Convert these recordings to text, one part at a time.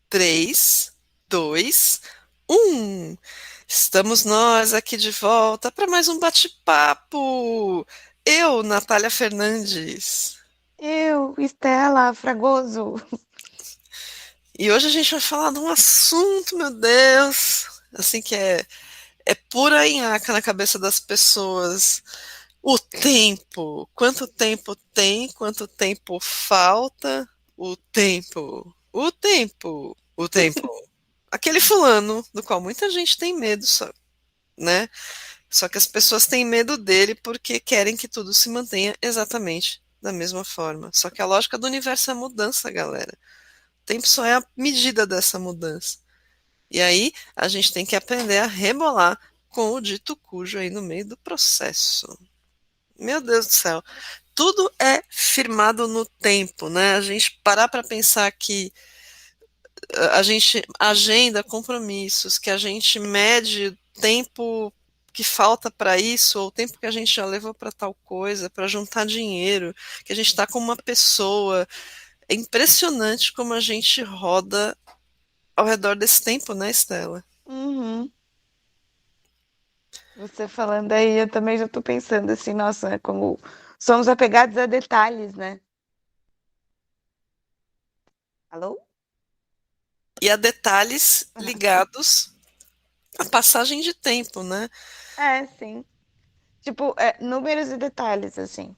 3, 2, 1. Estamos nós aqui de volta para mais um bate-papo. Eu, Natália Fernandes. Eu, Estela Fragoso. E hoje a gente vai falar de um assunto, meu Deus, assim que é pura nhaca na cabeça das pessoas. O tempo. Quanto tempo tem? Quanto tempo falta? O tempo. O tempo. O tempo. Aquele fulano do qual muita gente tem medo, só, né? Só que as pessoas têm medo dele porque querem que tudo se mantenha exatamente da mesma forma. Só que a lógica do universo é a mudança, galera. O tempo só é a medida dessa mudança. E aí a gente tem que aprender a rebolar com o dito cujo aí no meio do processo. Meu Deus do céu. Tudo é firmado no tempo, né? A gente parar para pensar que a gente agenda compromissos, que a gente mede tempo que falta para isso, ou o tempo que a gente já levou para tal coisa, para juntar dinheiro, que a gente está com uma pessoa. É impressionante como a gente roda ao redor desse tempo, né, Estela? Uhum. Você falando aí, eu também já tô pensando assim, nossa, como somos apegados a detalhes, né? Alô? E há detalhes ligados à passagem de tempo, né? É, sim. Tipo, números e detalhes, assim.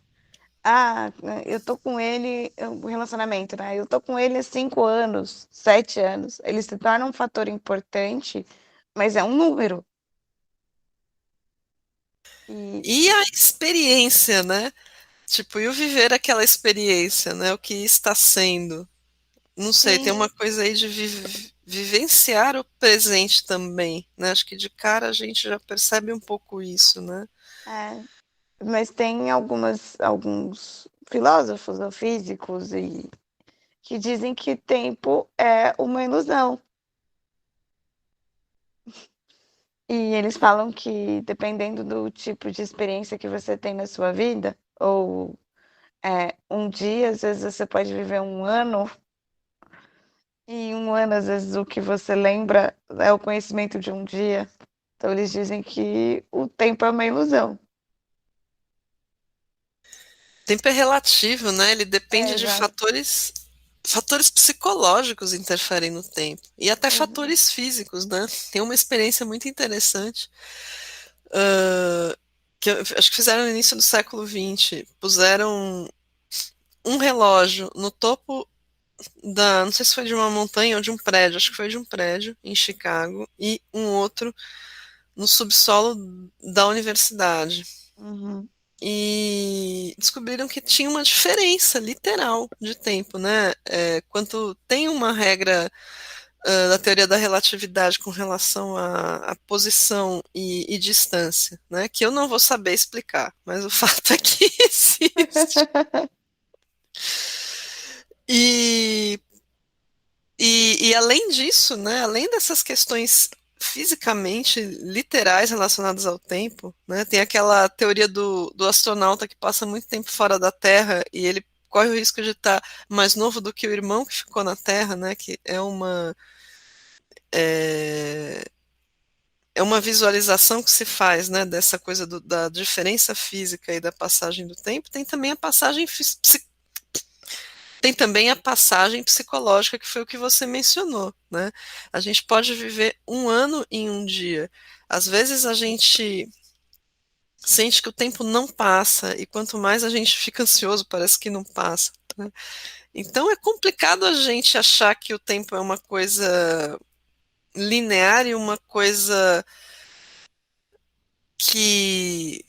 Ah, eu tô com ele, o relacionamento, né? Eu tô com ele há 5 anos, 7 anos. Ele se torna um fator importante, mas é um número. E E a experiência, né? Tipo, e o viver aquela experiência, né? O que está sendo. Não sei, tem sim, uma coisa aí de vivenciar o presente também, né? Acho que de cara a gente já percebe um pouco isso, né? é. Mas tem alguns filósofos ou físicos que dizem que tempo é uma ilusão. E eles falam que dependendo do tipo de experiência que você tem na sua vida, ou um dia, às vezes você pode viver um ano, e em um ano, às vezes, o que você lembra é o conhecimento de um dia. Então eles dizem que o tempo é uma ilusão. Tempo é relativo, né? Ele É, depende de exato. fatores psicológicos interferem no tempo e até Exato. fatores físicos, né? Tem uma experiência muito interessante que acho que fizeram no início do século XX. Puseram um relógio no topo não sei se foi de uma montanha ou de um prédio, acho que foi de um prédio em Chicago e um outro no subsolo da universidade. Uhum. E descobriram que tinha uma diferença literal de tempo, né? Quanto tem uma regra da teoria da relatividade com relação à posição e distância, né? Que eu não vou saber explicar, mas o fato é que existe. E, e além disso, né? Além dessas questões fisicamente literais relacionadas ao tempo, né? Tem aquela teoria do astronauta que passa muito tempo fora da Terra e ele corre o risco de estar mais novo do que o irmão que ficou na Terra, né? Que é, é uma visualização que se faz, né? Dessa coisa da diferença física e da passagem do tempo. Tem também a passagem psicológica, que foi o que você mencionou, né? A gente pode viver um ano em um dia. Às vezes a gente sente que o tempo não passa, e quanto mais a gente fica ansioso, parece que não passa, né? Então é complicado a gente achar que o tempo é uma coisa linear e uma coisa que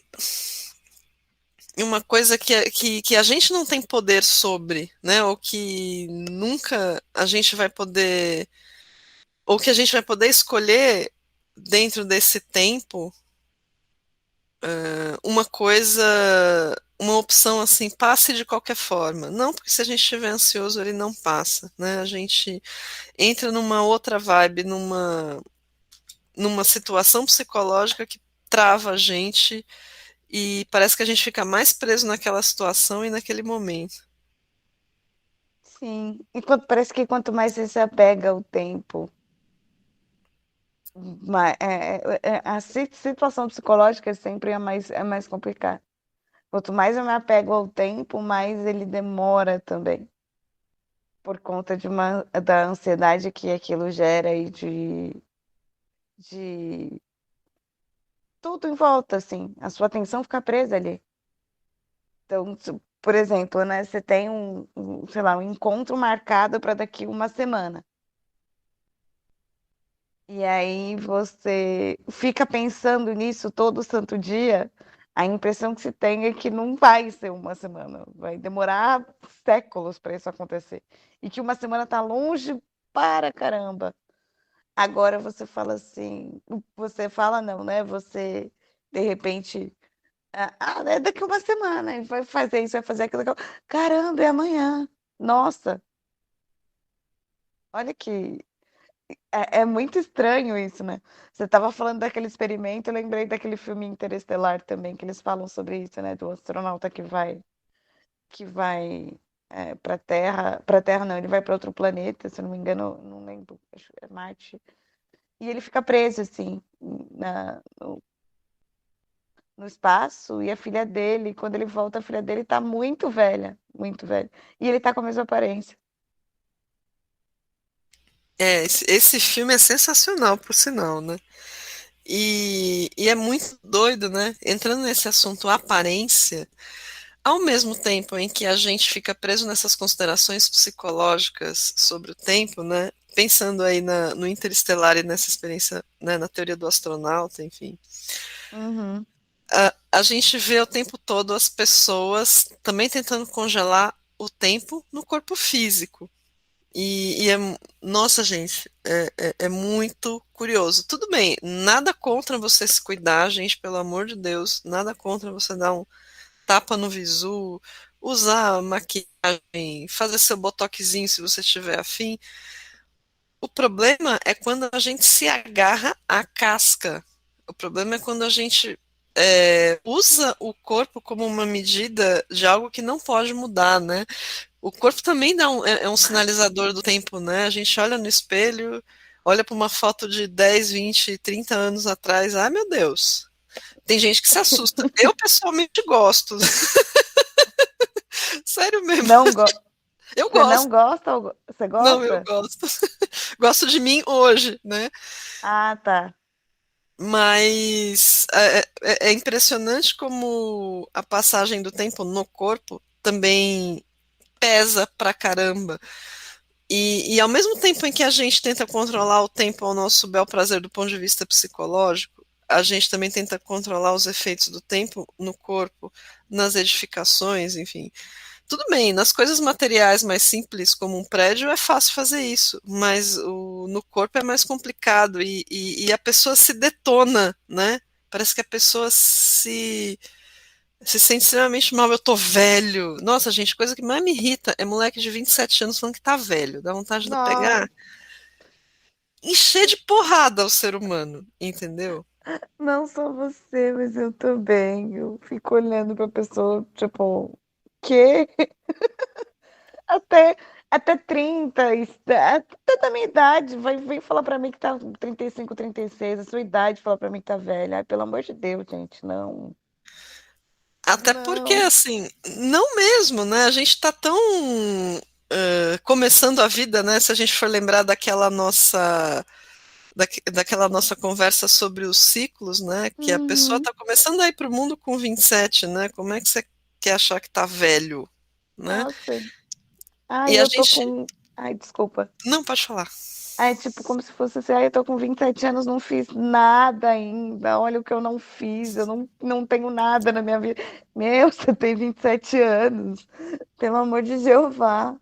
que a gente não tem poder sobre, né? Ou que nunca a gente vai poder ou que a gente vai poder escolher dentro desse tempo uma coisa, uma opção assim, passe de qualquer forma. Não, porque se a gente estiver ansioso, ele não passa, né? A gente entra numa outra vibe, numa situação psicológica que trava a gente e parece que a gente fica mais preso naquela situação e naquele momento. Sim. E parece que quanto mais você se apega ao tempo, a situação psicológica sempre é mais complicada. Quanto mais eu me apego ao tempo, mais ele demora também. Por conta da ansiedade que aquilo gera e de tudo em volta, assim. A sua atenção fica presa ali. Então, por exemplo, né, você tem sei lá, um encontro marcado para daqui uma semana. E aí você fica pensando nisso todo santo dia, a impressão que se tem é que não vai ser uma semana, vai demorar séculos para isso acontecer. E que uma semana está longe para caramba. Agora você fala assim, você fala não, né? Você de repente, é daqui uma semana, e vai fazer isso, vai fazer aquilo. Caramba, é amanhã. Nossa, olha que é muito estranho isso, né? Você estava falando daquele experimento, eu lembrei daquele filme Interestelar também, que eles falam sobre isso, né? Do astronauta que vai para Terra não, ele vai para outro planeta, se eu não me engano, não lembro, acho que é Marte. E ele fica preso, assim, no espaço, e a filha dele, quando ele volta, a filha dele tá muito velha, muito velha. E ele tá com a mesma aparência. É, esse filme é sensacional, por sinal, né? E é muito doido, né? Entrando nesse assunto aparência, ao mesmo tempo em que a gente fica preso nessas considerações psicológicas sobre o tempo, né? Pensando aí no Interestelar e nessa experiência, né, na teoria do astronauta, enfim. Uhum. A gente vê o tempo todo as pessoas também tentando congelar o tempo no corpo físico. Nossa, gente, é muito curioso. Tudo bem, nada contra você se cuidar, gente, pelo amor de Deus, nada contra você dar um tapa no visu, usar maquiagem, fazer seu botoxinho se você tiver afim. O problema é quando a gente se agarra à casca. O problema é quando a gente usa o corpo como uma medida de algo que não pode mudar, né? O corpo também é um sinalizador do tempo, né? A gente olha no espelho, olha para uma foto de 10, 20, 30 anos atrás, ai meu Deus. Tem gente que se assusta. Eu pessoalmente gosto. Sério mesmo. Não Eu Você não gosto. gosta ou você Não, eu gosta? gosto. Gosto de mim hoje, né? Ah, tá. Mas é impressionante como a passagem do tempo no corpo também pesa pra caramba. E ao mesmo tempo em que a gente tenta controlar o tempo ao nosso bel prazer do ponto de vista psicológico, a gente também tenta controlar os efeitos do tempo no corpo, nas edificações, enfim. Tudo bem, nas coisas materiais mais simples, como um prédio, é fácil fazer isso, mas no corpo é mais complicado e a pessoa se detona, né? Parece que a pessoa se sente extremamente mal. Eu tô velho. Nossa, gente, coisa que mais me irrita é moleque de 27 anos falando que tá velho. Dá vontade de eu Nossa, pegar, encher de porrada o ser humano, entendeu? não só você, mas eu também. Eu fico olhando pra pessoa, tipo, que até, até 30, até da minha idade, vem falar pra mim que tá 35, 36, a sua idade fala pra mim que tá velha. Ai, pelo amor de Deus, gente, não. Até porque, Não. assim, não mesmo, né? A gente tá tão começando a vida, né? Se a gente for lembrar daquela nossa conversa sobre os ciclos, né? Que a pessoa Uhum. tá começando a ir pro mundo com 27, né? Como é que você quer achar que tá velho, né? Nossa. Ai, E a eu tô gente. com. Ai, desculpa. Não, pode falar. É tipo como se fosse assim, eu tô com 27 anos, não fiz nada ainda. Olha o que eu não fiz, eu não tenho nada na minha vida. Meu, você tem 27 anos. Pelo amor de Jeová.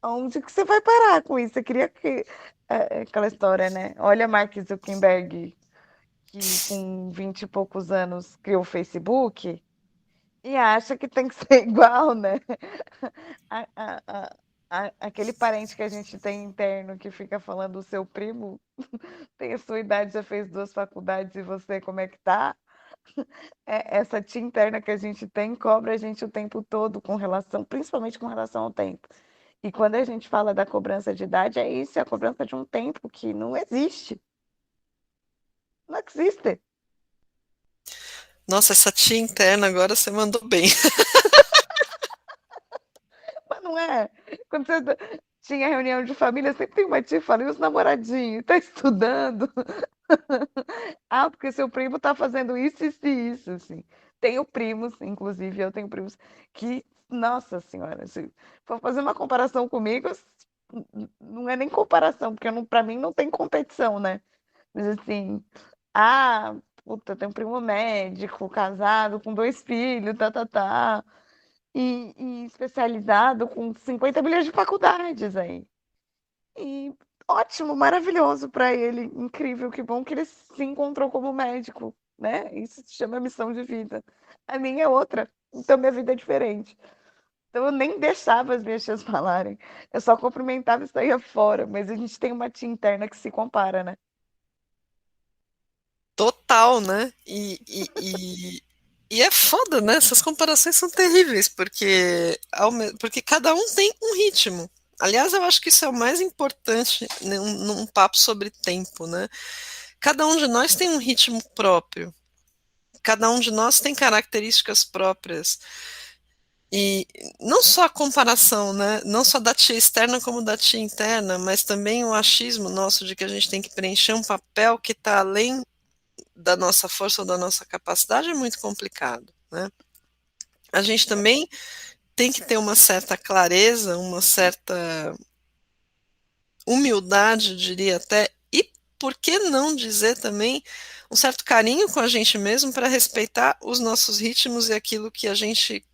Onde que você vai parar com isso? Você queria que. Aquela história, né? Olha Mark Zuckerberg, que com 20 e poucos anos criou o Facebook e acha que tem que ser igual, né? A- a- a- aquele parente que a gente tem interno que fica falando o seu primo tem a sua idade, já fez 2 faculdades e você como é que tá? Essa tia interna que a gente tem cobra a gente o tempo todo com relação, principalmente com relação ao tempo. E quando a gente fala da cobrança de idade, é isso, é a cobrança de um tempo que não existe. Não existe. Nossa, essa tia interna agora você mandou bem. Mas não é. Quando você tinha reunião de família, sempre tem uma tia que fala, e os namoradinhos? Tá estudando? Ah, porque seu primo tá fazendo isso, isso, assim. Tenho primos, inclusive, eu tenho primos que, nossa senhora, se for fazer uma comparação comigo, não é nem comparação, porque não, para mim não tem competição, né? Mas assim, ah, puta, tem um primo médico, casado, com 2 filhos, tá. E especializado com 50 milhões de faculdades aí. E ótimo, maravilhoso para ele, incrível, que bom que ele se encontrou como médico, né? Isso se chama missão de vida. A minha é outra, então minha vida é diferente. Então eu nem deixava as minhas tias falarem. Eu só cumprimentava e saía fora, mas a gente tem uma tia interna que se compara, né? Total, né? E é foda, né? Essas comparações são terríveis, porque cada um tem um ritmo. Aliás, eu acho que isso é o mais importante num papo sobre tempo, né? Cada um de nós tem um ritmo próprio. Cada um de nós tem características próprias. E não só a comparação, né? Não só da tia externa como da tia interna, mas também o achismo nosso de que a gente tem que preencher um papel que está além da nossa força ou da nossa capacidade é muito complicado, né? A gente também tem que ter uma certa clareza, uma certa humildade, eu diria até, e por que não dizer também um certo carinho com a gente mesmo para respeitar os nossos ritmos e aquilo que a gente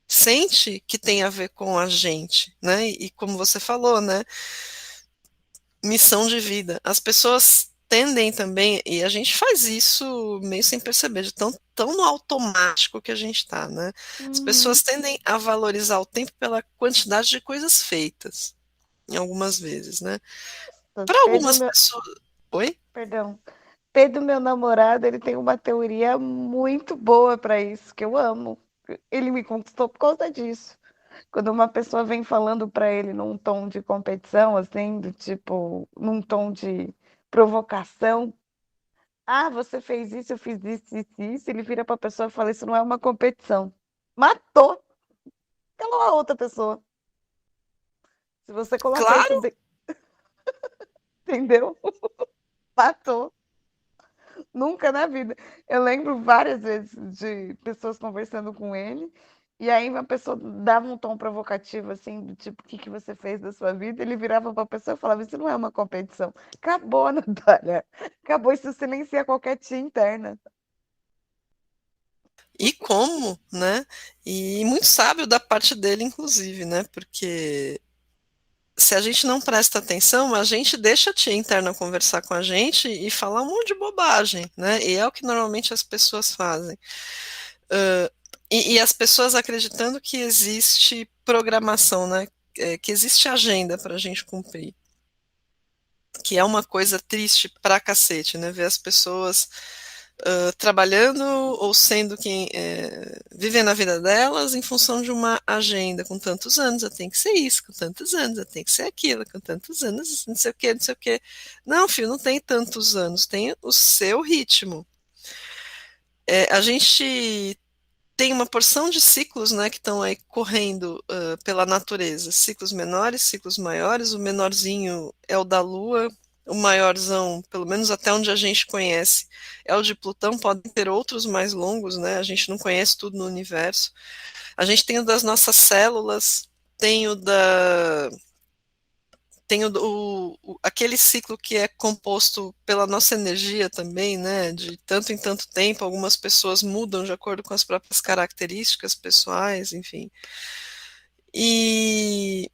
sente que tem a ver com a gente, né? E como você falou, né? Missão de vida. As pessoas tendem também, e a gente faz isso meio sem perceber, de tão no automático que a gente está, né? As Uhum. pessoas tendem a valorizar o tempo pela quantidade de coisas feitas, em algumas vezes, né? Para Pedro, algumas meu, pessoas. Oi? perdão. Pedro, meu namorado, ele tem uma teoria muito boa para isso, que eu amo. Ele me conquistou por causa disso. Quando uma pessoa vem falando para ele num tom de competição, assim, do tipo, num tom de provocação, ah, você fez isso, eu fiz isso, ele vira para a pessoa e fala, isso não é uma competição. Matou aquela outra pessoa. Se você coloca isso, Claro, entendeu? Matou. Nunca na vida. Eu lembro várias vezes de pessoas conversando com ele, e aí uma pessoa dava um tom provocativo, assim, do tipo, o que que você fez da sua vida? Ele virava para a pessoa e falava, isso não é uma competição. Acabou, Natália. Acabou, isso silencia qualquer tia interna. e como, né? E muito sábio da parte dele, inclusive, né? Porque se a gente não presta atenção, a gente deixa a tia interna conversar com a gente e falar um monte de bobagem, né? E é o que normalmente as pessoas fazem. Uh, e as pessoas acreditando que existe programação, né? Que existe agenda para a gente cumprir. Que é uma coisa triste pra cacete, né? Ver as pessoas trabalhando ou sendo quem vivendo a vida delas em função de uma agenda. Com tantos anos eu tenho que ser isso, com tantos anos eu tenho que ser aquilo, com tantos anos não sei o que, não sei o que. Não, filho, não tem tantos anos, tem o seu ritmo. A gente tem uma porção de ciclos, né, que estão aí correndo pela natureza, ciclos menores, ciclos maiores. O menorzinho é o da Lua, o maiorzão, pelo menos até onde a gente conhece, é o de Plutão. Podem ter outros mais longos, né? A gente não conhece tudo no universo. A gente tem o das nossas células, tem o da tem aquele ciclo que é composto pela nossa energia também, né? De tanto em tanto tempo, algumas pessoas mudam de acordo com as próprias características pessoais, enfim. E,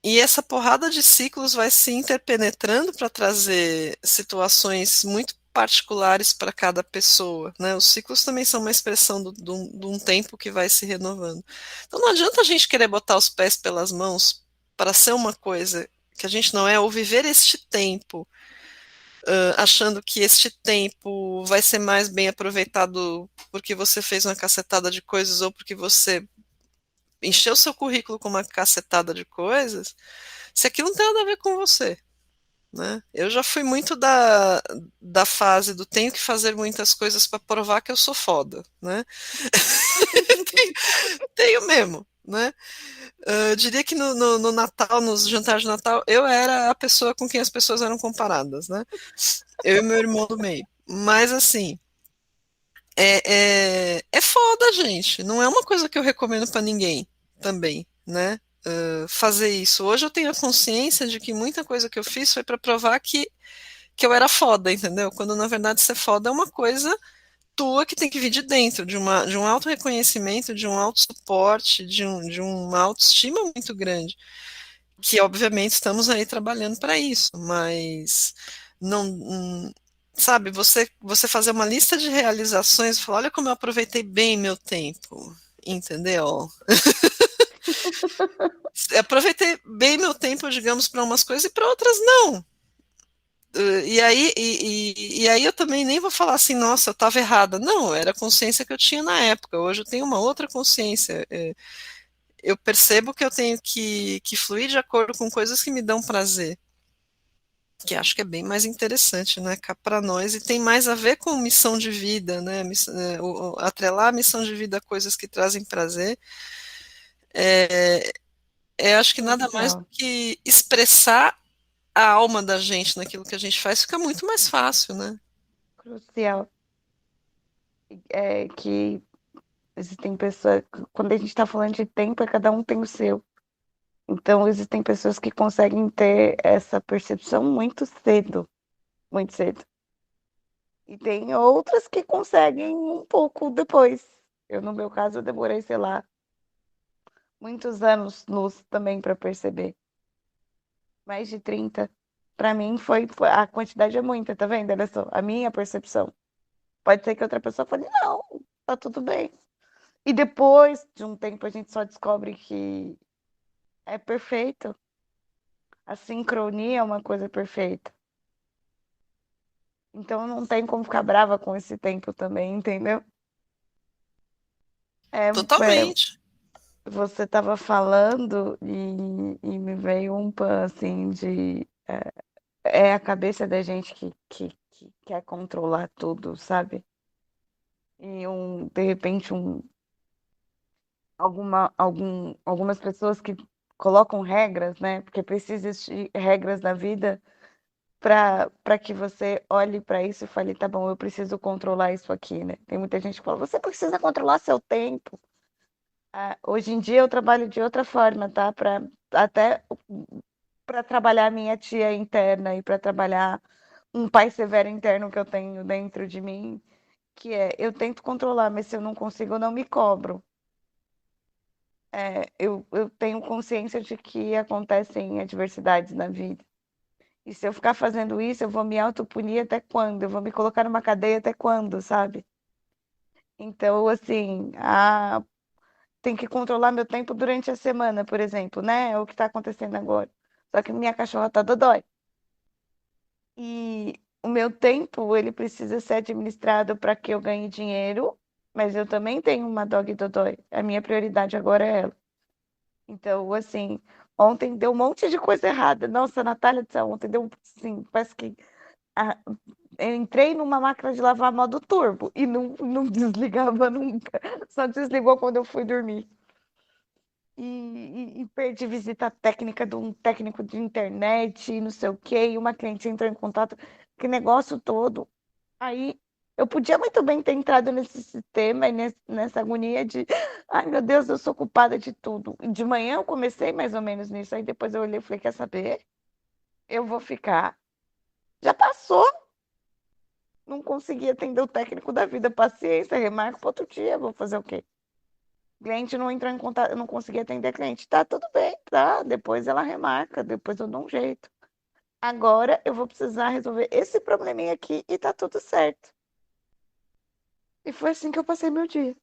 e essa porrada de ciclos vai se interpenetrando para trazer situações muito particulares para cada pessoa, né? Os ciclos também são uma expressão de um tempo que vai se renovando. Então não adianta a gente querer botar os pés pelas mãos para ser uma coisa que a gente não é, ou viver este tempo, achando que este tempo vai ser mais bem aproveitado porque você fez uma cacetada de coisas ou porque você encher o seu currículo com uma cacetada de coisas, se aquilo não tem nada a ver com você, né? Eu já fui muito da fase do tenho que fazer muitas coisas para provar que eu sou foda, né? tenho, tenho mesmo, né? Eu diria que no Natal, nos jantares de Natal, eu era a pessoa com quem as pessoas eram comparadas, né? Eu e meu irmão do meio. Mas assim, é foda, gente. Não é uma coisa que eu recomendo para ninguém também, né? Fazer isso. Hoje eu tenho a consciência de que muita coisa que eu fiz foi para provar que eu era foda, entendeu? Quando na verdade ser foda é uma coisa tua que tem que vir de dentro, de um auto-reconhecimento, de um auto-suporte, de uma autoestima muito grande. Que obviamente estamos aí trabalhando para isso, mas não, sabe, você fazer uma lista de realizações e falar, olha como eu aproveitei bem meu tempo, entendeu? Aproveitei bem meu tempo, digamos, para umas coisas e para outras não. E aí eu também nem vou falar assim, nossa, eu estava errada. Não, era a consciência que eu tinha na época. Hoje eu tenho uma outra consciência. Eu percebo que eu tenho que fluir de acordo com coisas que me dão prazer, que acho que é bem mais interessante, né, cá para nós, e tem mais a ver com missão de vida, né, atrelar a missão de vida a coisas que trazem prazer, é, acho que nada mais do Crucial, que expressar a alma da gente naquilo que a gente faz, fica muito mais fácil, né? crucial. É que existem pessoas, quando a gente está falando de tempo, cada um tem o seu. Então, existem pessoas que conseguem ter essa percepção muito cedo, muito cedo. E tem outras que conseguem um pouco depois. Eu, no meu caso, eu demorei, sei lá, muitos anos luz também para perceber. Mais de 30. Para mim a quantidade é muita, tá vendo? Olha só, a minha percepção. Pode ser que outra pessoa fale, não, tá tudo bem. E depois de um tempo a gente só descobre que é perfeito. A sincronia é uma coisa perfeita. Então não tem como ficar brava com esse tempo também, entendeu? É, Totalmente. você estava falando e me veio um pan assim de é a cabeça da gente que quer controlar tudo, sabe? E de repente algumas pessoas que colocam regras, né? Porque precisa existir regras na vida para que você olhe para isso e fale, tá bom, eu preciso controlar isso aqui, né? Tem muita gente que fala, você precisa controlar seu tempo. Ah, hoje em dia eu trabalho de outra forma, tá? Até para trabalhar a minha tia interna e para trabalhar um pai severo interno que eu tenho dentro de mim, que é eu tento controlar, mas se eu não consigo, eu não me cobro. Eu tenho consciência de que acontecem adversidades na vida. E se eu ficar fazendo isso, eu vou me autopunir até quando? Eu vou me colocar numa cadeia até quando, sabe? Então, assim, tem que controlar meu tempo durante a semana, por exemplo, né? É o que está acontecendo agora. Só que minha cachorra tá dodói. E o meu tempo, ele precisa ser administrado para que eu ganhe dinheiro, mas eu também tenho uma dog dodói. A minha prioridade agora é ela. Então, assim, ontem deu um monte de coisa errada. Nossa, Natália do céu, ontem deu, assim, parece que a- eu entrei numa máquina de lavar modo turbo e não desligava nunca. Só desligou quando eu fui dormir. E perdi visita técnica de um técnico de internet, e não sei o quê, e uma cliente entrou em contato, que negócio todo. Aí eu podia muito bem ter entrado nesse sistema e nessa agonia de, ai meu Deus, eu sou culpada de tudo. De manhã eu comecei mais ou menos nisso, aí depois eu olhei e falei, quer saber? Eu vou ficar. Já passou, não consegui atender o técnico da vida, paciência, remarco para outro dia, vou fazer o quê? Cliente não entrou em contato, eu não consegui atender cliente. Tá, tudo bem, tá. Depois ela remarca, depois eu dou um jeito. Agora eu vou precisar resolver esse probleminha aqui e tá tudo certo. E foi assim que eu passei meu dia.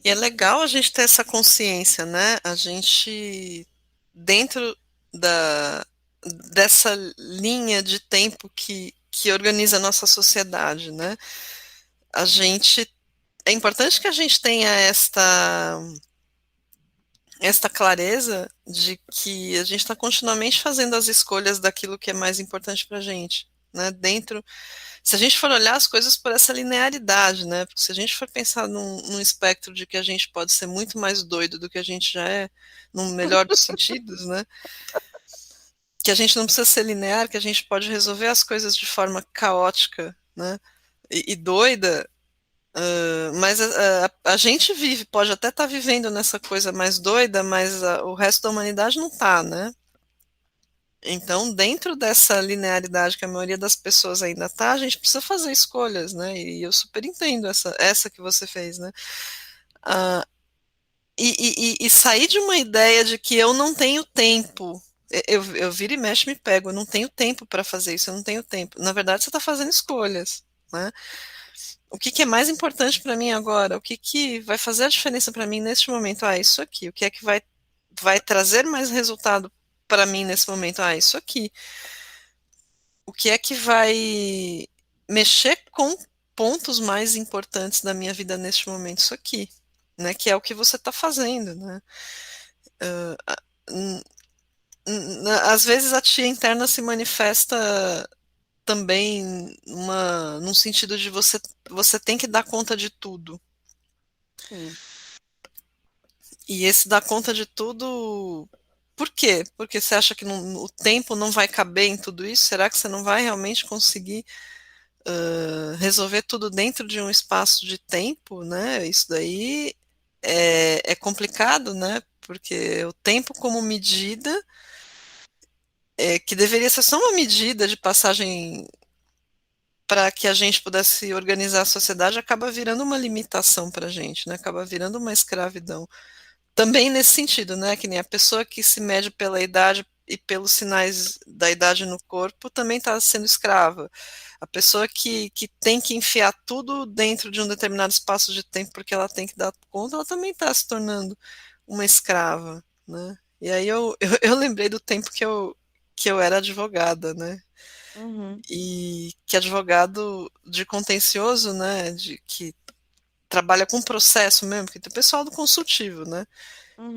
E é legal a gente ter essa consciência, né? A gente, dentro da, dessa linha de tempo que organiza a nossa sociedade, né? A gente é importante que a gente tenha esta clareza de que a gente está continuamente fazendo as escolhas daquilo que é mais importante para a gente, né? Dentro, se a gente for olhar as coisas por essa linearidade, né? Porque se a gente for pensar num espectro de que a gente pode ser muito mais doido do que a gente já é, no melhor dos sentidos, né? Que a gente não precisa ser linear, que a gente pode resolver as coisas de forma caótica, né? E doida. Mas a gente vive, pode até estar vivendo nessa coisa mais doida, mas o resto da humanidade não está, né? Então, dentro dessa linearidade que a maioria das pessoas ainda está, a gente precisa fazer escolhas, né? E eu super entendo essa que você fez, né? Ah, e sair de uma ideia de que eu não tenho tempo. Eu viro e mexe me pego, eu não tenho tempo para fazer isso, eu não tenho tempo. Na verdade, você está fazendo escolhas, né? O que, que é mais importante para mim agora? O que, que vai fazer a diferença para mim neste momento? Ah, isso aqui. O que é que vai trazer mais resultado para mim nesse momento? Ah, isso aqui. O que é que vai mexer com pontos mais importantes da minha vida neste momento? Isso aqui, né? Que é o que você está fazendo, né? Ah, n- às vezes a tia interna se manifesta também num sentido de você tem que dar conta de tudo. Sim. E esse dar conta de tudo, por quê? Porque você acha que o tempo não vai caber em tudo isso? Será que você não vai realmente conseguir resolver tudo dentro de um espaço de tempo, né? Isso daí é complicado, né? Porque o tempo como medida, que deveria ser só uma medida de passagem para que a gente pudesse organizar a sociedade, acaba virando uma limitação para a gente, né? Acaba virando uma escravidão. Também nesse sentido, né? Que nem a pessoa que se mede pela idade e pelos sinais da idade no corpo também está sendo escrava. A pessoa que tem que enfiar tudo dentro de um determinado espaço de tempo porque ela tem que dar conta, ela também está se tornando uma escrava, né? E aí eu lembrei do tempo que eu era advogada, né? Uhum, E que advogado de contencioso, né? Que trabalha com processo mesmo, que tem o pessoal do consultivo, né?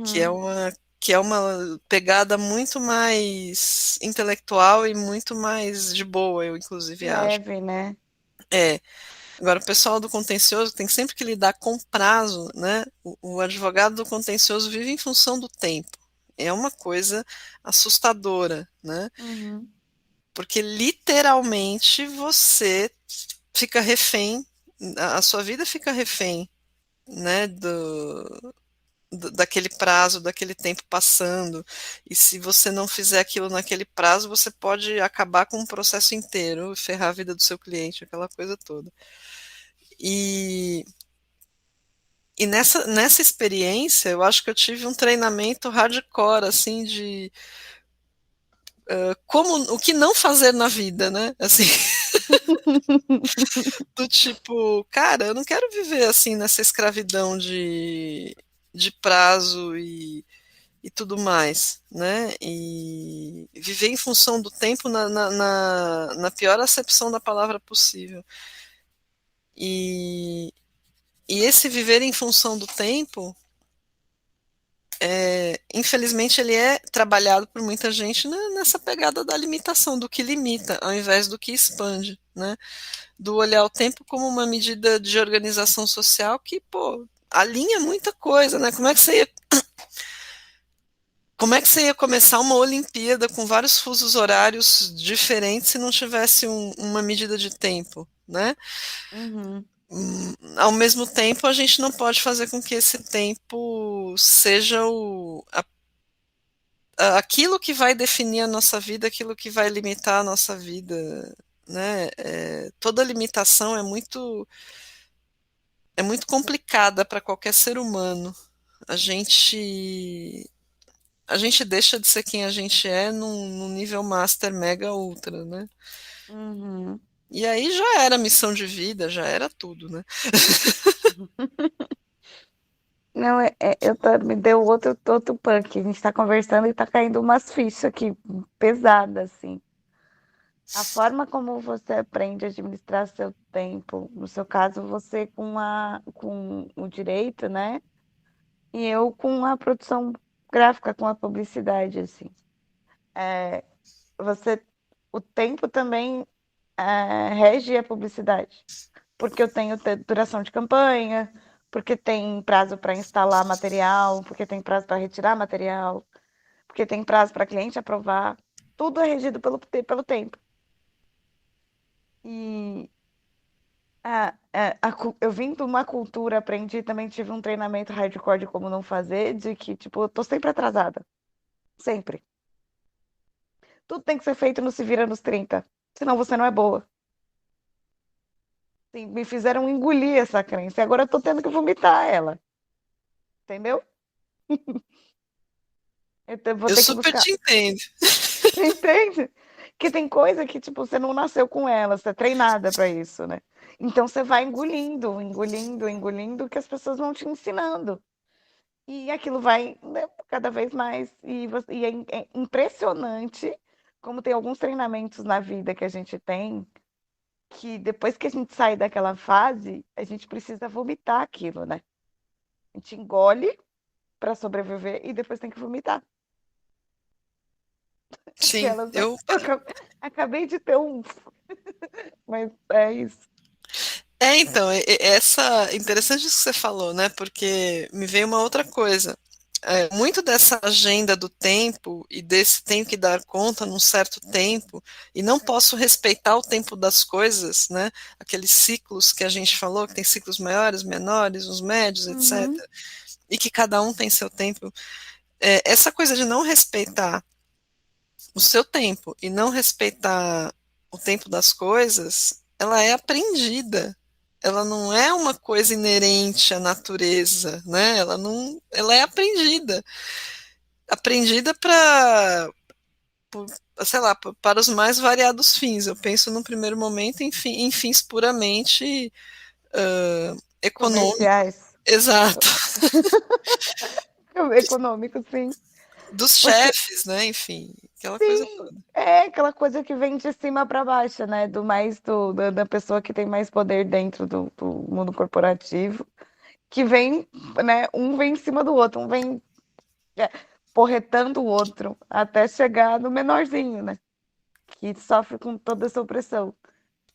que é uhum. uma que é uma pegada muito mais intelectual e muito mais de boa, eu inclusive acho. Leve, né? É. Agora, o pessoal do contencioso tem sempre que lidar com prazo, né? O advogado do contencioso vive em função do tempo. É uma coisa assustadora, né? Uhum, Porque literalmente você fica refém, a sua vida fica refém, né? Daquele prazo, daquele tempo passando. E se você não fizer aquilo naquele prazo, você pode acabar com o processo inteiro, ferrar a vida do seu cliente, aquela coisa toda. E, e nessa experiência, eu acho que eu tive um treinamento hardcore, assim, de como o que não fazer na vida, né? Assim, do tipo, cara, eu não quero viver assim nessa escravidão de prazo e tudo mais, né? E viver em função do tempo na pior acepção da palavra possível. E, e esse viver em função do tempo, infelizmente, ele é trabalhado por muita gente nessa pegada da limitação, do que limita, ao invés do que expande, né? Do olhar o tempo como uma medida de organização social que, pô, alinha muita coisa, né? Como é que você ia começar uma Olimpíada com vários fusos horários diferentes se não tivesse uma medida de tempo, né? uhum, Ao mesmo tempo, a gente não pode fazer com que esse tempo seja aquilo que vai definir a nossa vida, aquilo que vai limitar a nossa vida, né? Toda limitação é muito complicada para qualquer ser humano. A gente a gente deixa de ser quem a gente é num nível master, mega, ultra, né? uhum. E aí já era missão de vida, já era tudo, né? Não, me deu outro punk. A gente tá conversando e tá caindo umas fichas aqui pesadas, assim. A forma como você aprende a administrar seu tempo, no seu caso, você com o direito, né? E eu com a produção gráfica, com a publicidade, assim. É, você, o tempo também rege a publicidade, porque eu tenho duração de campanha, porque tem prazo para instalar material, porque tem prazo para retirar material, porque tem prazo para cliente aprovar. Tudo é regido pelo tempo. E eu vim de uma cultura, aprendi, também tive um treinamento hardcore de como não fazer, de que, tipo, eu tô sempre atrasada. Sempre. Tudo tem que ser feito no se vira nos 30. Senão você não é boa. Sim, me fizeram engolir essa crença. E agora eu tô tendo que vomitar ela. Entendeu? Vou Eu ter que super buscar. te entendo. Entende? Que tem coisa que, tipo, você não nasceu com ela, você é treinada pra isso, né? Então você vai engolindo, engolindo, engolindo o que as pessoas vão te ensinando. E aquilo vai, né, cada vez mais. E é impressionante como tem alguns treinamentos na vida que a gente tem que depois que a gente sai daquela fase, a gente precisa vomitar aquilo, né? A gente engole para sobreviver e depois tem que vomitar. Sim, Aquelas, né? eu. Acabei de ter um. Mas é isso. Então, essa interessante isso que você falou, né? Porque me veio uma outra coisa. Muito dessa agenda do tempo e desse tenho que dar conta num certo tempo e não posso respeitar o tempo das coisas, né? Aqueles ciclos que a gente falou, que tem ciclos maiores, menores, os médios, Uhum. etc. E que cada um tem seu tempo. Essa coisa de não respeitar o seu tempo e não respeitar o tempo das coisas, ela é aprendida. Ela não é uma coisa inerente à natureza, né? Ela não, ela é aprendida, aprendida para, sei lá, para os mais variados fins. Eu penso num primeiro momento em fins puramente econômicos. Comerciais. Exato. Econômico, sim. Dos Porque, chefes, né? Enfim, aquela coisa sim, toda. é aquela coisa que vem de cima para baixo, né? Da pessoa que tem mais poder dentro do mundo corporativo, que vem, né? Um vem em cima do outro, um vem é, porretando o outro, até chegar no menorzinho, né? Que sofre com toda essa opressão.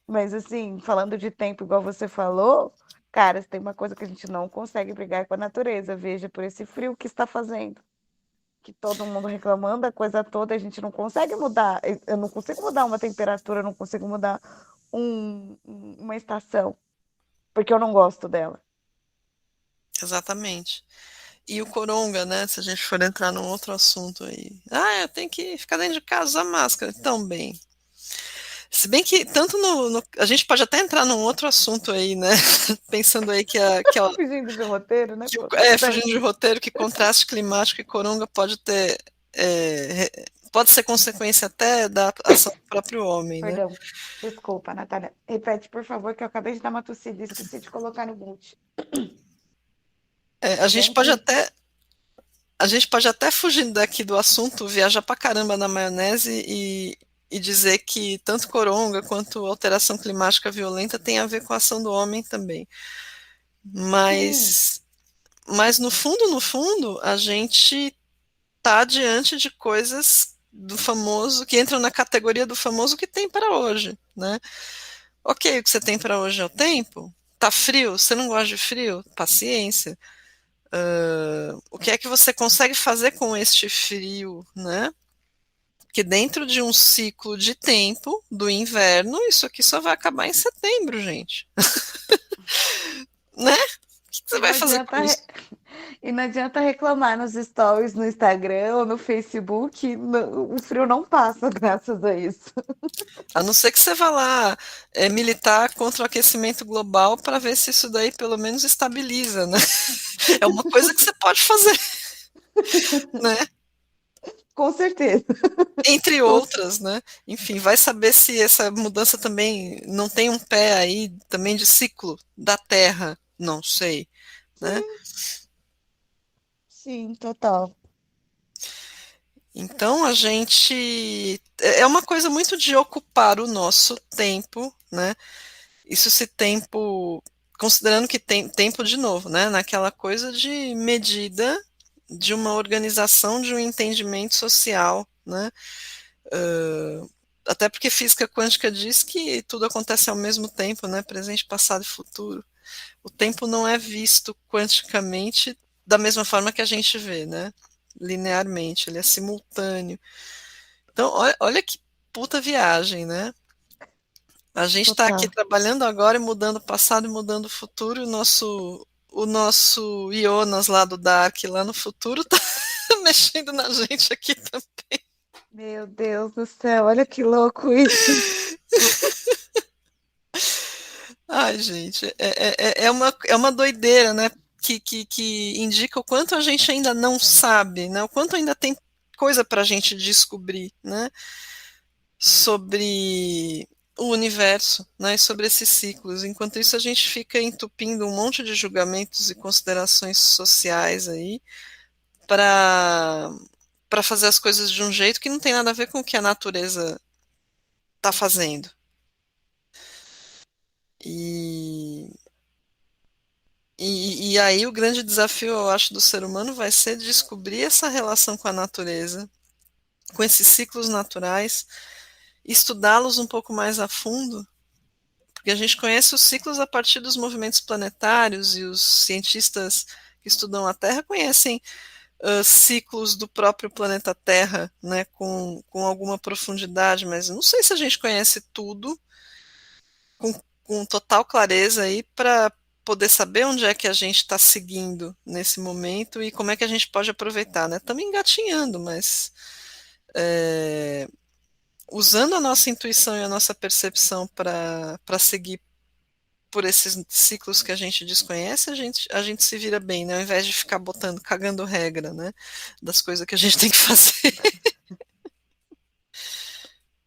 Mas, assim, falando de tempo, igual você falou, cara, tem uma coisa que a gente não consegue brigar com a natureza. Veja por esse frio que está fazendo. Que todo mundo reclamando, a coisa toda, a gente não consegue mudar. Eu não consigo mudar uma temperatura, eu não consigo mudar uma estação, porque eu não gosto dela. Exatamente. E o coronga, né? Se a gente for entrar num outro assunto aí. Ah, eu tenho que ficar dentro de casa usar máscara. Então, bem. Se bem que tanto a gente pode até entrar num outro assunto aí, né? Pensando aí Fugindo de roteiro, né? que Pô, tudo bem. fugindo de roteiro, que contraste climático e coronga pode ter. Pode ser consequência até da ação do próprio homem, né? Perdão. Desculpa, Natália. Repete, por favor, que eu acabei de dar uma tossida e esqueci de colocar no mute. É, Se bem que. a gente pode até fugir daqui do assunto, viajar pra caramba na maionese e dizer que tanto coronga quanto alteração climática violenta tem a ver com a ação do homem também. Sim, Mas, mas no fundo, a gente está diante de coisas do famoso, que entram na categoria do famoso que tem para hoje, né? Ok, o que você tem para hoje é o tempo? Tá frio? Você não gosta de frio? Paciência. O que é que você consegue fazer com este frio, né? Porque dentro de um ciclo de tempo do inverno, isso aqui só vai acabar em setembro, gente. Né? O que você e não vai fazer adianta, com isso? e não adianta reclamar nos stories no Instagram ou no Facebook, o frio não passa graças a isso. A não ser que você vá lá militar contra o aquecimento global para ver se isso daí pelo menos estabiliza, né? É uma coisa que você pode fazer, né? Com certeza. Entre Com- outras, né? Enfim, vai saber se essa mudança também não tem um pé aí também de ciclo da Terra, não sei, né? Sim, sim, total. Então a gente é uma coisa muito de ocupar o nosso tempo, né? Isso se tempo, considerando que tem tempo de novo, né? Naquela coisa de medida de uma organização, de um entendimento social, né? Até porque física quântica diz que tudo acontece ao mesmo tempo, né? Presente, passado e futuro. O tempo não é visto quanticamente da mesma forma que a gente vê, né? Linearmente, ele é simultâneo. Então, olha que puta viagem, né? A gente está aqui Total. trabalhando agora e mudando o passado e mudando o futuro, e o nosso Jonas lá do Dark, lá no futuro, tá mexendo na gente aqui também. Meu Deus do céu, olha que louco isso. Ai, gente, é uma doideira, né? Que indica o quanto a gente ainda não sabe, né? O quanto ainda tem coisa para a gente descobrir, né? Sobre o universo, né? E sobre esses ciclos. Enquanto isso, a gente fica entupindo um monte de julgamentos e considerações sociais aí para fazer as coisas de um jeito que não tem nada a ver com o que a natureza está fazendo. E e aí o grande desafio, eu acho, do ser humano vai ser descobrir essa relação com a natureza, com esses ciclos naturais, estudá-los um pouco mais a fundo, porque a gente conhece os ciclos a partir dos movimentos planetários e os cientistas que estudam a Terra conhecem ciclos do próprio planeta Terra, né, com alguma profundidade, mas não sei se a gente conhece tudo com, com total clareza aí para poder saber onde é que a gente está seguindo nesse momento e como é que a gente pode aproveitar, né? Estamos engatinhando, mas é, usando a nossa intuição e a nossa percepção para seguir por esses ciclos que a gente desconhece, a gente se vira bem, né? Ao invés de ficar botando, cagando regra, né? Das coisas que a gente tem que fazer.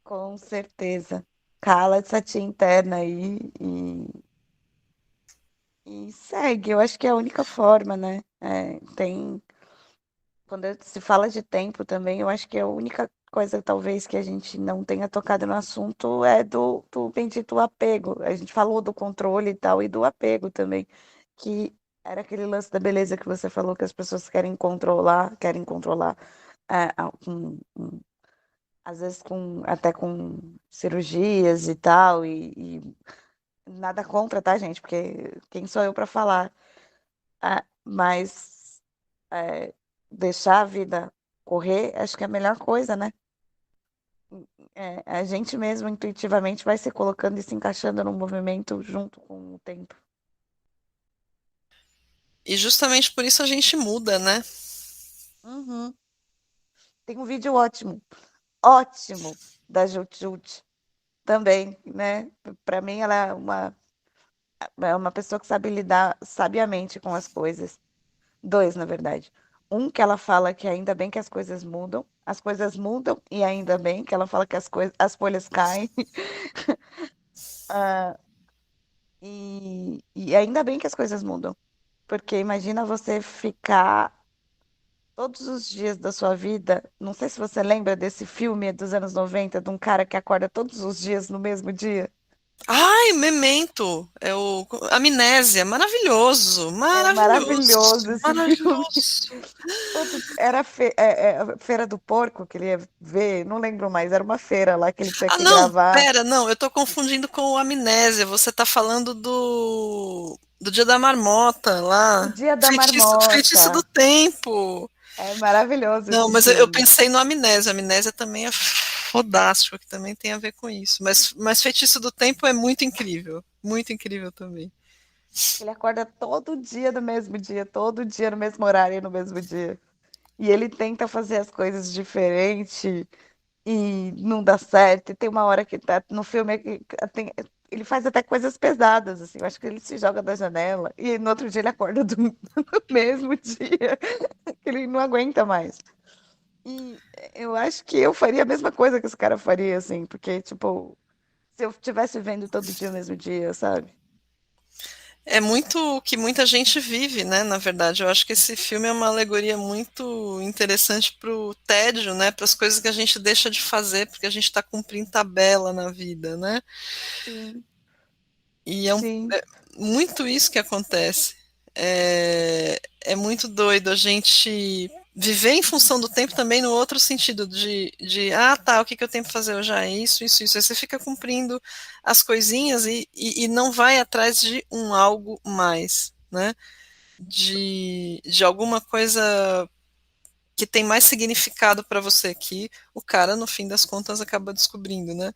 Com certeza. Cala essa tia interna aí e segue. Eu acho que é a única forma, né? Quando se fala de tempo também, eu acho que a única coisa, talvez, que a gente não tenha tocado no assunto é do bendito apego. A gente falou do controle e tal, e do apego também, que era aquele lance da beleza que você falou, que as pessoas querem controlar, é, a- um- um- às vezes até com cirurgias e tal, e nada contra, tá, gente? Porque quem sou eu para falar? Mas é, deixar a vida correr, acho que é a melhor coisa, né? A gente mesmo intuitivamente vai se colocando e se encaixando no movimento junto com o tempo. E justamente por isso a gente muda, né? Uhum. Tem um vídeo ótimo, ótimo, da Jut Jut também, né? Para mim, ela é uma pessoa que sabe lidar sabiamente com as coisas. Dois, na verdade. Um que ela fala que ainda bem que as coisas mudam e ainda bem que ela fala que as folhas caem. Ah, e ainda bem que as coisas mudam, porque imagina você ficar todos os dias da sua vida. Não sei se você lembra desse filme dos anos 90 de um cara que acorda todos os dias no mesmo dia. Ai, Memento, é o Amnésia, maravilhoso, É maravilhoso, maravilhoso esse filme. maravilhoso. Era Feira do Porco que ele ia ver, não lembro mais. Era uma feira lá que ele tinha Ah, que não, gravar. pera, não, eu tô confundindo com o Amnésia. Você tá falando do Dia da Marmota O lá, Dia da Feitiço do Marmota. Tempo. É maravilhoso Não, esse mas eu filme. pensei no Amnésia. Amnésia também é fodástico, que também tem a ver com isso. Mas Feitiço do Tempo é muito incrível também. Ele acorda todo dia no mesmo dia, todo dia no mesmo horário, no mesmo dia. E ele tenta fazer as coisas diferente e não dá certo. E tem uma hora que tá no filme ele faz até coisas pesadas, assim. Eu acho que ele se joga da janela e no outro dia ele acorda do, no mesmo dia, que ele não aguenta mais. E eu acho que eu faria a mesma coisa que esse cara faria, assim, porque, tipo, se eu estivesse vendo todo dia o mesmo dia, sabe? É muito o que muita gente vive, né, na verdade. Eu acho que esse filme é uma alegoria muito interessante para o tédio, né, para as coisas que a gente deixa de fazer porque a gente está cumprindo tabela na vida, né? Sim, E sim. é muito isso que acontece. É muito doido a gente viver em função do tempo também no outro sentido, ah, tá, o que, que eu tenho para fazer hoje? Ah, isso. Aí você fica cumprindo as coisinhas e não vai atrás de um algo mais, né? De alguma coisa que tem mais significado para você que o cara, no fim das contas, acaba descobrindo, né?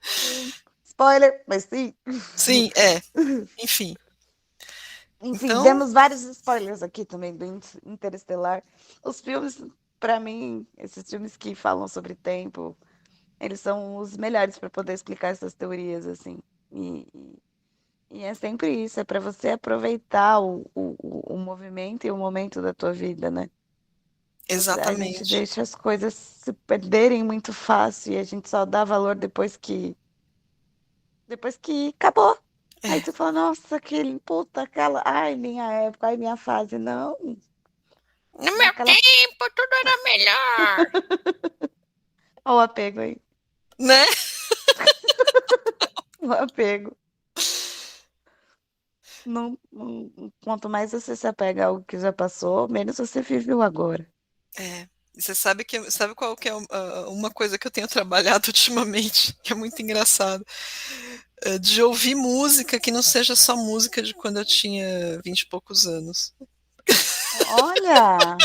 Sim. Spoiler, mas sim. Sim, enfim. Enfim, Então, demos vários spoilers aqui também do Interestelar. Os filmes, pra mim, esses filmes que falam sobre tempo, eles são os melhores para poder explicar essas teorias, assim. E é sempre isso, é para você aproveitar o movimento e o momento da tua vida, né? A gente exatamente. deixa as coisas se perderem muito fácil e a gente só dá valor depois que acabou. Aí É. tu fala, nossa, aquele puta, aquela, ai, minha época, ai, minha fase. Não, No meu naquela. tempo, tudo era melhor. Olha o apego aí. Né? O apego. Quanto mais você se apega a algo que já passou, menos você vive o agora. É. E você sabe qual que é uma coisa que eu tenho trabalhado ultimamente, que é muito engraçado? De ouvir música que não seja só música de quando eu tinha 20 e poucos anos. Olha,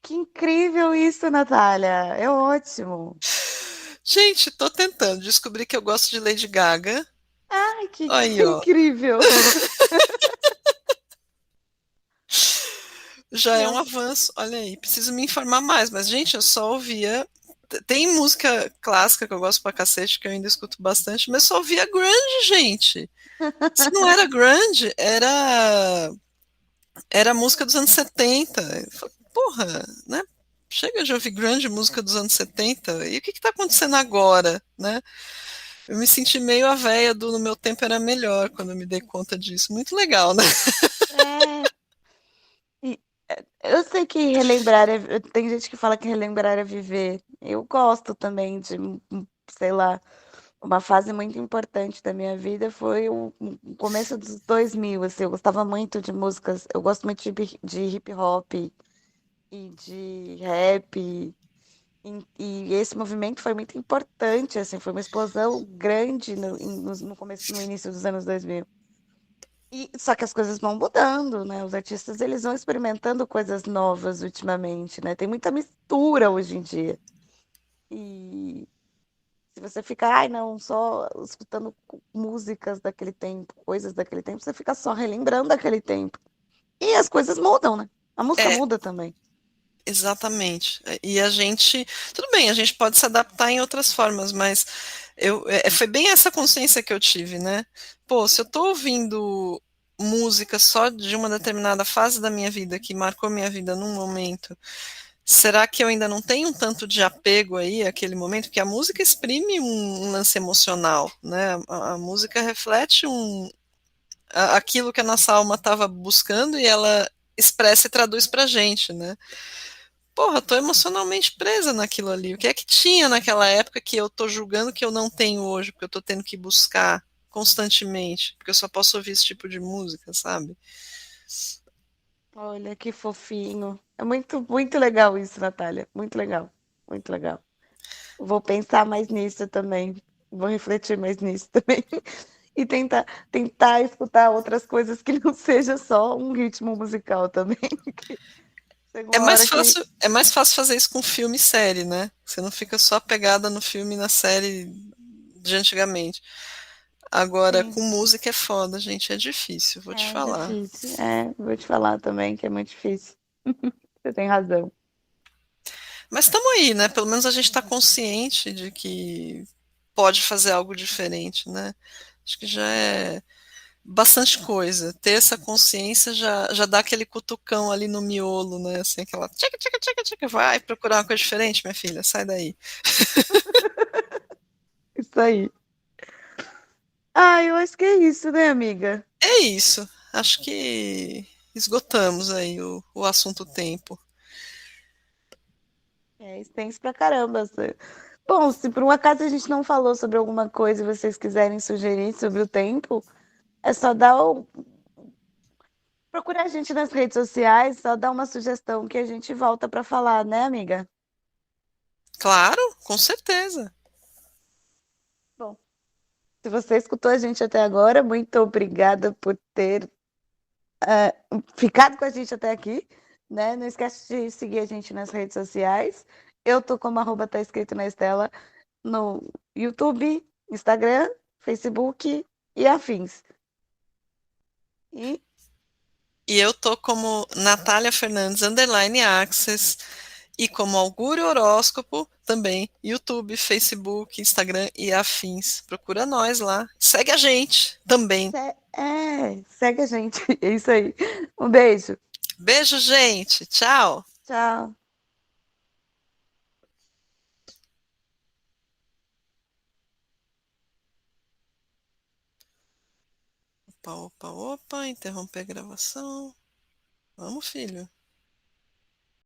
que incrível isso, Natália. É ótimo. Gente, tô tentando descobrir que eu gosto de Lady Gaga. Ai, Aí, que ó. incrível. Já é um Eu, avanço. Olha aí, preciso me informar mais. Mas, gente, eu só ouvia. Tem música clássica que eu gosto pra cacete, que eu ainda escuto bastante, mas só ouvia grunge, gente. Se não era grunge, era música dos anos 70. Eu falei, porra, né? Chega de ouvir grande música dos anos 70. E o que está acontecendo agora, né? Eu me senti meio a véia do No Meu Tempo Era Melhor quando eu me dei conta disso. Muito legal, né? é, e, eu sei que relembrar tem gente que fala que relembrar é viver. Eu gosto também de, sei lá, uma fase muito importante da minha vida foi o começo dos 2000, assim, eu gostava muito de músicas, eu gosto muito de hip hop e de rap, e esse movimento foi muito importante, assim, foi uma explosão grande no começo, no início dos anos 2000. E, só que as coisas vão mudando, né? Os artistas eles vão experimentando coisas novas ultimamente, né? Tem muita mistura hoje em dia. E se você ficar, ai, não, só escutando músicas daquele tempo, coisas daquele tempo, você fica só relembrando aquele tempo. E as coisas mudam, né? A música É, muda também. exatamente. E a gente, tudo bem, a gente pode se adaptar em outras formas, mas foi bem essa consciência que eu tive, né? Pô, se eu tô ouvindo música só de uma determinada fase da minha vida, que marcou minha vida num momento, será que eu ainda não tenho um tanto de apego aí àquele momento? Porque a música exprime um lance emocional, né? A música reflete aquilo que a nossa alma estava buscando e ela expressa e traduz pra gente, né? Porra, tô emocionalmente presa naquilo ali. O que é que tinha naquela época que eu tô julgando que eu não tenho hoje, porque eu tô tendo que buscar constantemente, porque eu só posso ouvir esse tipo de música, sabe? Olha que fofinho. É muito, muito legal isso, Natália. Muito legal. Muito legal. Vou pensar mais nisso também. Vou refletir mais nisso também. E tentar escutar outras coisas que não seja só um ritmo musical também. Chega uma hora que. É mais fácil fazer isso com filme e série, né? Você não fica só pegada no filme e na série de antigamente. Agora, Sim, com música é foda, gente, é difícil, vou te é falar. difícil. É, vou te falar também que é muito difícil. Você tem razão. Mas estamos aí, né? Pelo menos a gente está consciente de que pode fazer algo diferente, né? Acho que já é bastante coisa. Ter essa consciência já dá aquele cutucão ali no miolo, né? Assim, aquela tchaca, tchaca, tchaca, tchaca, vai procurar uma coisa diferente, minha filha, sai daí. Isso aí. Ah, eu acho que é isso, né, amiga? É isso. Acho que esgotamos aí o assunto tempo. É extenso pra caramba. Bom, se por um acaso a gente não falou sobre alguma coisa e vocês quiserem sugerir sobre o tempo, é só dar o... procurar a gente nas redes sociais, só dar uma sugestão que a gente volta pra falar, né, amiga? Claro, com certeza. Bom, se você escutou a gente até agora, muito obrigada por ter ficado com a gente até aqui, né? Não esquece de seguir a gente nas redes sociais. Eu tô como arroba tá escrito na Estela no YouTube, Instagram, Facebook e afins. E E eu tô como Natália Fernandes underline Access e como Augúrio Horóscopo também, YouTube, Facebook, Instagram e afins. Procura nós lá. Segue a gente também. segue a gente. É isso aí. Um beijo. Beijo, gente. Tchau. Tchau. Opa, opa, opa, interromper a gravação. Vamos, filho.